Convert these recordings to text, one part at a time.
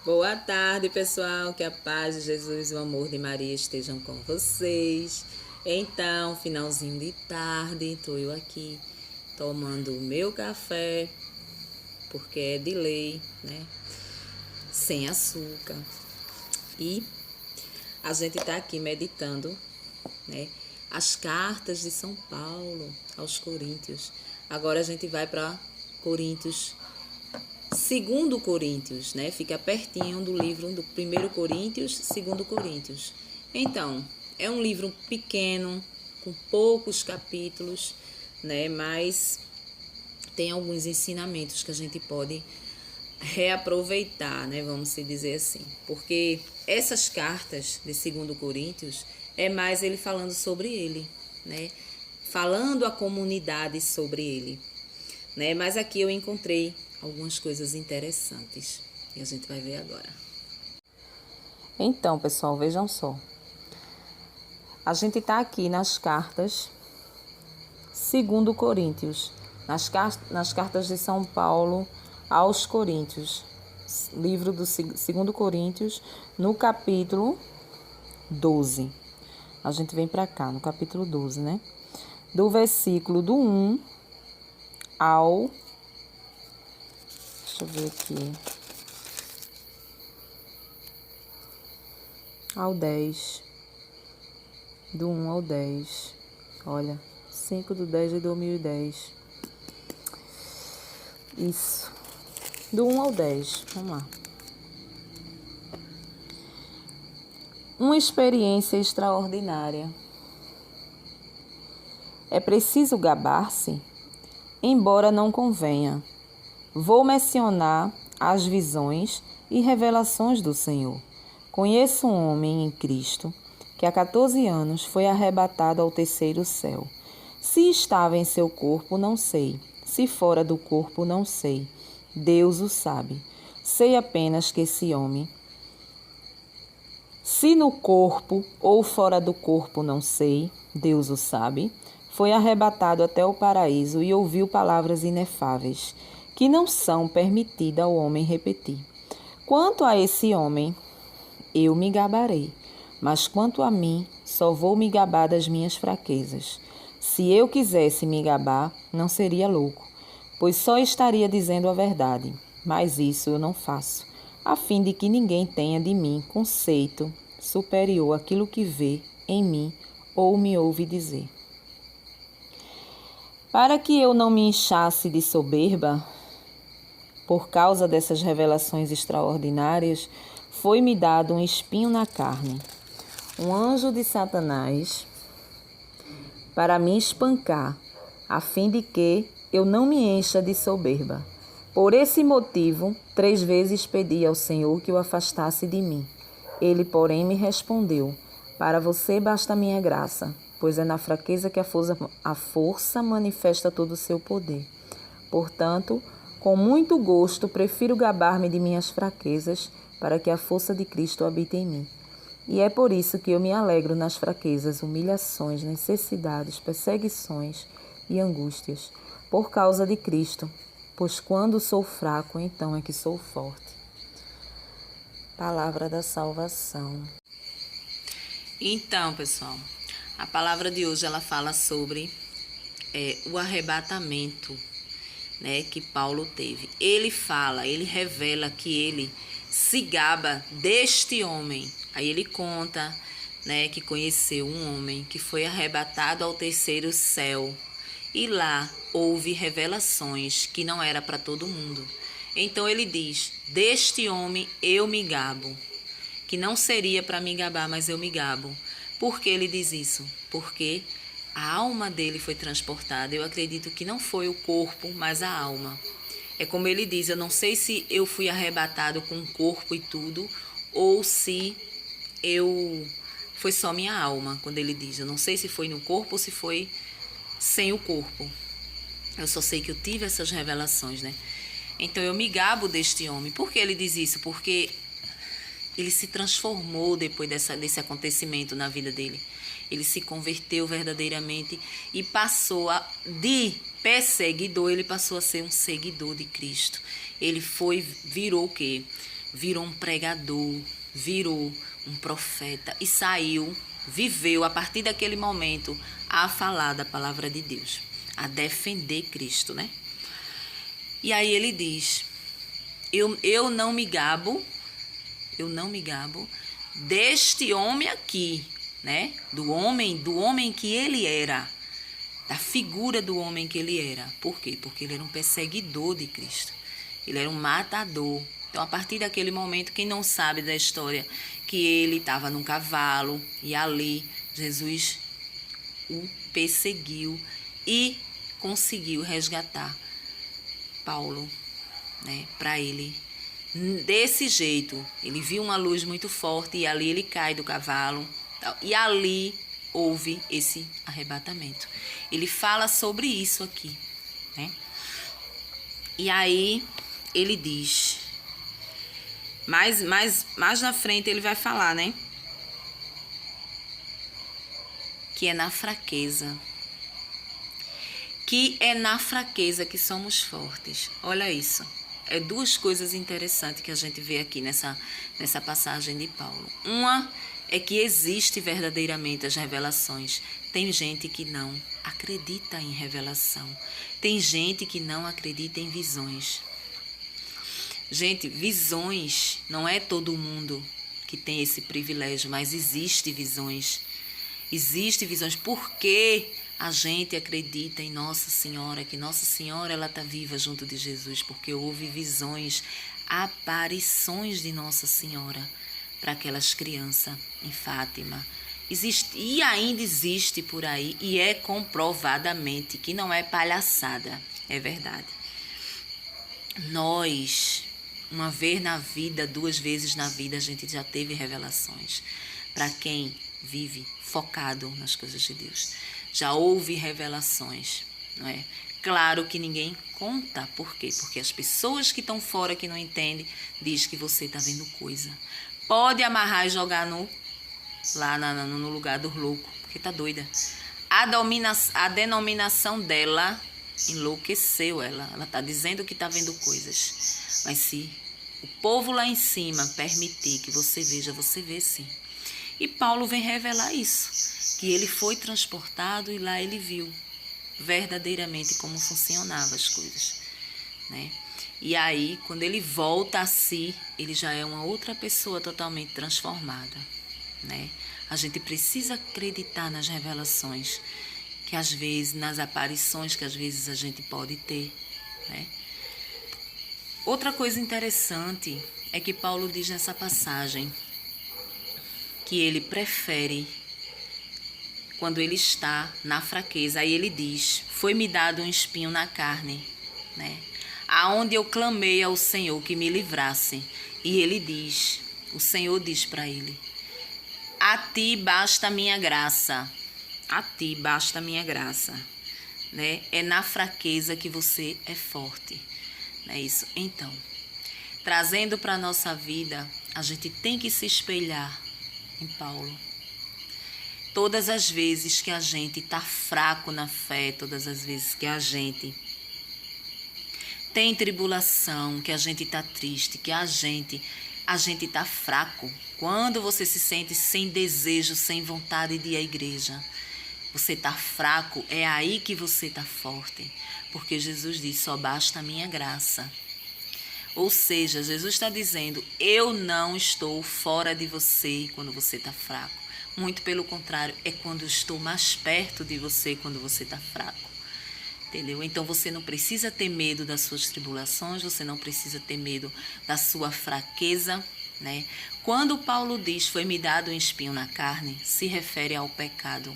Boa tarde, pessoal. Que a paz de Jesus e o amor de Maria estejam com vocês. Então, finalzinho de tarde, estou eu aqui tomando o meu café, porque é de lei, né? Sem açúcar. E a gente está aqui meditando, né? As cartas de São Paulo aos Coríntios. Agora a gente vai para Coríntios. Segundo Coríntios, né? Fica pertinho do livro do 1 Coríntios, 2 Coríntios. Então, é um livro pequeno, com poucos capítulos, né? Mas tem alguns ensinamentos que a gente pode reaproveitar, né? Vamos se dizer assim. Porque essas cartas de 2 Coríntios é mais ele falando sobre ele, né? Falando a comunidade sobre ele, né? Mas aqui eu encontrei algumas coisas interessantes e a gente vai ver agora. Então, pessoal, vejam só. A gente está aqui nas cartas 2 Coríntios, nas cartas de São Paulo aos Coríntios, livro do 2 Coríntios, no capítulo 12. A gente vem para cá, no capítulo 12, né? Do versículo do 1 ao... Deixa eu ver aqui. Ao 10. Do 1 ao 10. Olha, 5/10/2010. Isso. Do 1 ao 10. Vamos lá. Uma experiência extraordinária. É preciso gabar-se? Embora não convenha. Vou mencionar as visões e revelações do Senhor. Conheço um homem em Cristo que há 14 anos foi arrebatado ao terceiro céu. Se estava em seu corpo, não sei. Se fora do corpo, não sei. Deus o sabe. Sei apenas que esse homem, se no corpo ou fora do corpo, não sei, Deus o sabe, foi arrebatado até o paraíso e ouviu palavras inefáveis, que não são permitidas ao homem repetir. Quanto a esse homem, eu me gabarei, mas quanto a mim, só vou me gabar das minhas fraquezas. Se eu quisesse me gabar, não seria louco, pois só estaria dizendo a verdade, mas isso eu não faço, a fim de que ninguém tenha de mim conceito superior àquilo que vê em mim ou me ouve dizer. Para que eu não me inchasse de soberba, por causa dessas revelações extraordinárias, foi-me dado um espinho na carne, um anjo de Satanás, para me espancar, a fim de que eu não me encha de soberba. Por esse motivo, 3 vezes pedi ao Senhor que o afastasse de mim. Ele, porém, me respondeu: para você basta a minha graça, pois é na fraqueza que a força manifesta todo o seu poder. Portanto, com muito gosto, prefiro gabar-me de minhas fraquezas, para que a força de Cristo habite em mim. E é por isso que eu me alegro nas fraquezas, humilhações, necessidades, perseguições e angústias, por causa de Cristo, pois quando sou fraco, então é que sou forte. Palavra da salvação. Então, pessoal, a palavra de hoje ela fala sobre o arrebatamento, né, que Paulo teve. Ele revela que ele se gaba deste homem. Aí ele conta, né, que conheceu um homem que foi arrebatado ao terceiro céu. E lá houve revelações que não era para todo mundo. Então ele diz: deste homem eu me gabo. Que não seria para me gabar, mas eu me gabo. Por que ele diz isso? Porque a alma dele foi transportada. Eu acredito que não foi o corpo, mas a alma. É como ele diz, eu não sei se eu fui arrebatado com o corpo e tudo, ou se foi só minha alma, quando ele diz. Eu não sei se foi no corpo ou se foi sem o corpo. Eu só sei que eu tive essas revelações, né? Então eu me gabo deste homem. Por que ele diz isso? Porque ele se transformou depois desse acontecimento na vida dele. Ele se converteu verdadeiramente e de perseguidor, ele passou a ser um seguidor de Cristo. Ele virou o quê? virou um pregador, virou um profeta e saiu, viveu a partir daquele momento a falar da palavra de Deus, a defender Cristo, né? E aí ele diz, eu não me gabo deste homem aqui, né? Do homem que ele era, da figura do homem que ele era. Por quê? Porque ele era um perseguidor de Cristo. Ele era um matador. Então, a partir daquele momento, quem não sabe da história, que ele estava num cavalo e ali Jesus o perseguiu e conseguiu resgatar Paulo, né, para ele. Desse jeito, ele viu uma luz muito forte e ali ele cai do cavalo e ali houve esse arrebatamento. Ele fala sobre isso aqui, né? E aí ele diz, mais na frente ele vai falar, né? Que é na fraqueza. Que é na fraqueza que somos fortes. Olha isso. É duas coisas interessantes que a gente vê aqui nessa passagem de Paulo. Uma é que existe verdadeiramente as revelações. Tem gente que não acredita em revelação. Tem gente que não acredita em visões. Gente, visões, não é todo mundo que tem esse privilégio, mas existe visões. Existe visões. Por quê? A gente acredita em Nossa Senhora, que Nossa Senhora ela está viva junto de Jesus, porque houve visões, aparições de Nossa Senhora para aquelas crianças em Fátima. Existe, e ainda existe por aí, e é comprovadamente, que não é palhaçada, é verdade. Nós, uma vez na vida, 2 vezes na vida, a gente já teve revelações. Para quem vive focado nas coisas de Deus. Já houve revelações, não é? Claro que ninguém conta. Por quê? Porque as pessoas que estão fora, que não entendem, diz que você está vendo coisa. Pode amarrar e jogar lá no lugar do louco, porque tá doida. A denominação dela enlouqueceu ela. Ela está dizendo que está vendo coisas. Mas se o povo lá em cima permitir que você veja, você vê sim. E Paulo vem revelar isso, que ele foi transportado e lá ele viu verdadeiramente como funcionavam as coisas, né? E aí, quando ele volta a si, ele já é uma outra pessoa totalmente transformada, né? A gente precisa acreditar nas revelações, que às vezes, nas aparições que às vezes a gente pode ter, né? Outra coisa interessante é que Paulo diz nessa passagem que ele prefere quando ele está na fraqueza. Aí ele diz, foi-me dado um espinho na carne, né? Aonde eu clamei ao Senhor que me livrasse. E ele diz, o Senhor diz para ele, a ti basta a minha graça. A ti basta a minha graça, né? É na fraqueza que você é forte, não é isso? Então, trazendo para a nossa vida, a gente tem que se espelhar em Paulo. Todas as vezes que a gente está fraco na fé, todas as vezes que a gente tem tribulação, que a gente está triste, que a gente está fraco. Quando você se sente sem desejo, sem vontade de ir à igreja, você está fraco, é aí que você está forte. Porque Jesus diz, só basta a minha graça. Ou seja, Jesus está dizendo, eu não estou fora de você quando você está fraco. Muito pelo contrário, é quando eu estou mais perto de você quando você está fraco. Entendeu? Então você não precisa ter medo das suas tribulações, você não precisa ter medo da sua fraqueza, né? Quando Paulo diz, foi-me dado um espinho na carne, se refere ao pecado,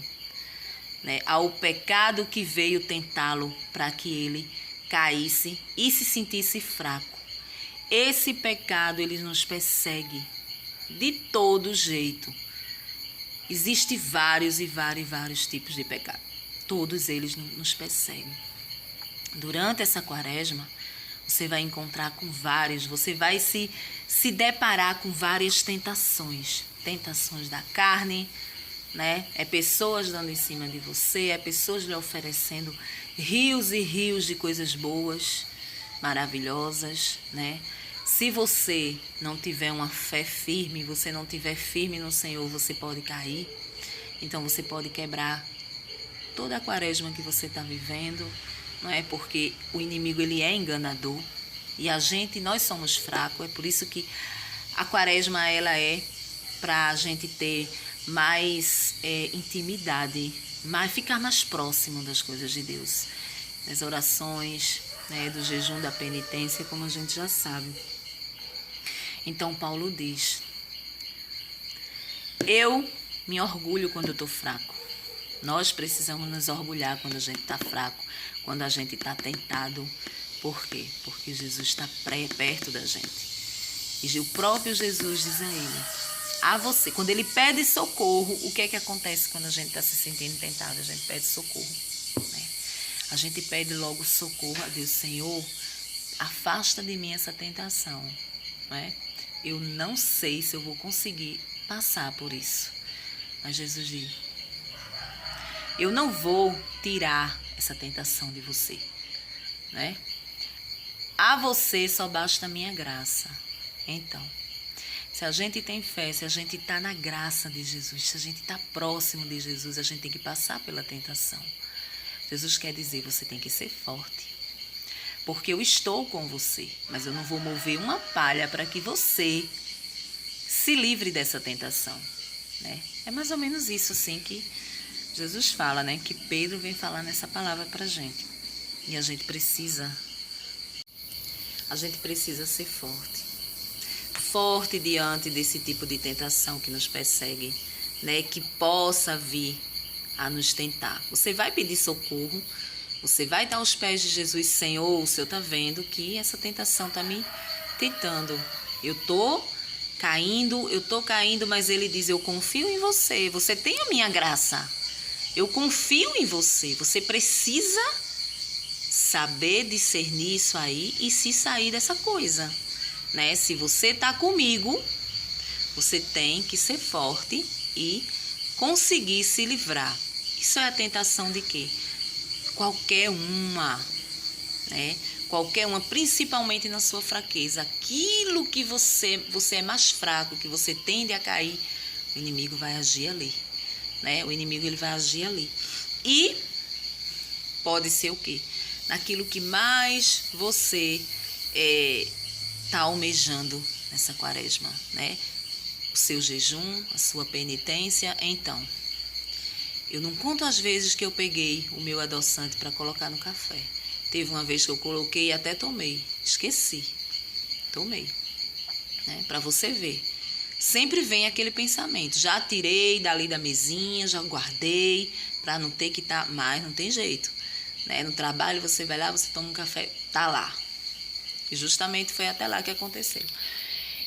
né? Ao pecado que veio tentá-lo para que ele caísse e se sentisse fraco. Esse pecado, ele nos persegue de todo jeito. Existem vários tipos de pecado. Todos eles nos perseguem. Durante essa quaresma, você vai encontrar com vários, você vai se deparar com várias tentações. Tentações da carne, né? É pessoas dando em cima de você, é pessoas lhe oferecendo rios e rios de coisas boas, maravilhosas, né? Se você não tiver uma fé firme, você não tiver firme no Senhor, você pode cair. Então você pode quebrar toda a quaresma que você está vivendo, não é? Porque o inimigo, ele é enganador e nós somos fracos. É por isso que a quaresma, ela é para a gente ter mais intimidade, ficar mais próximo das coisas de Deus, das orações, né, do jejum, da penitência, como a gente já sabe. Então Paulo diz: eu me orgulho quando eu estou fraco. Nós precisamos nos orgulhar quando a gente está fraco, quando a gente está tentado. Por quê? Porque Jesus está perto da gente. E o próprio Jesus diz a ele, a você, quando ele pede socorro, o que é que acontece quando a gente está se sentindo tentado? A gente pede socorro, né? A gente pede logo socorro a Deus. Senhor, afasta de mim essa tentação, né? Eu não sei se eu vou conseguir passar por isso. Mas Jesus diz, eu não vou tirar essa tentação de você, né? A você só basta a minha graça. Então, se a gente tem fé, se a gente está na graça de Jesus, se a gente está próximo de Jesus, a gente tem que passar pela tentação. Jesus quer dizer, você tem que ser forte. Porque eu estou com você, mas eu não vou mover uma palha para que você se livre dessa tentação, né? É mais ou menos isso assim que Jesus fala, né? Que Pedro vem falar nessa palavra para a gente. E a gente precisa ser forte. Forte diante desse tipo de tentação que nos persegue, né? Que possa vir a nos tentar. Você vai pedir socorro, você vai dar aos pés de Jesus, Senhor, o Senhor está vendo que essa tentação está me tentando. Eu estou caindo, mas ele diz, eu confio em você, você tem a minha graça. Eu confio em você, você precisa saber discernir isso aí e se sair dessa coisa, né? Se você está comigo, você tem que ser forte e conseguir se livrar. Isso é a tentação de quê? Qualquer uma, né? Qualquer uma, principalmente na sua fraqueza. Aquilo que você é mais fraco, que você tende a cair, o inimigo vai agir ali, né? O inimigo, ele vai agir ali. E pode ser o quê? Naquilo que mais você está almejando nessa quaresma, né? O seu jejum, a sua penitência. Então, eu não conto as vezes que eu peguei o meu adoçante para colocar no café. Teve uma vez que eu coloquei e até tomei. Esqueci. Tomei. Né? Para você ver. Sempre vem aquele pensamento. Já tirei dali da mesinha, já guardei, para não ter que estar mais, não tem jeito. Né? No trabalho você vai lá, você toma um café, tá lá. E justamente foi até lá que aconteceu.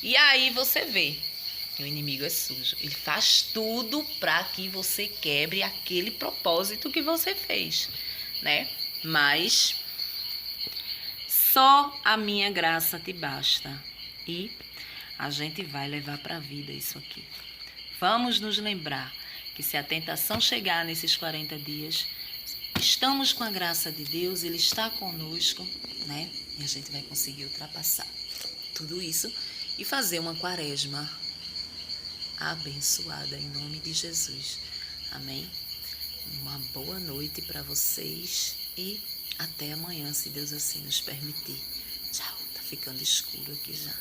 E aí você vê que o inimigo é sujo. Ele faz tudo para que você quebre aquele propósito que você fez, né? Mas só a minha graça te basta. E a gente vai levar para a vida isso aqui. Vamos nos lembrar que se a tentação chegar nesses 40 dias, estamos com a graça de Deus, Ele está conosco, né? E a gente vai conseguir ultrapassar tudo isso e fazer uma quaresma abençoada em nome de Jesus. Amém? Uma boa noite para vocês e até amanhã, se Deus assim nos permitir. Tchau, tá ficando escuro aqui já.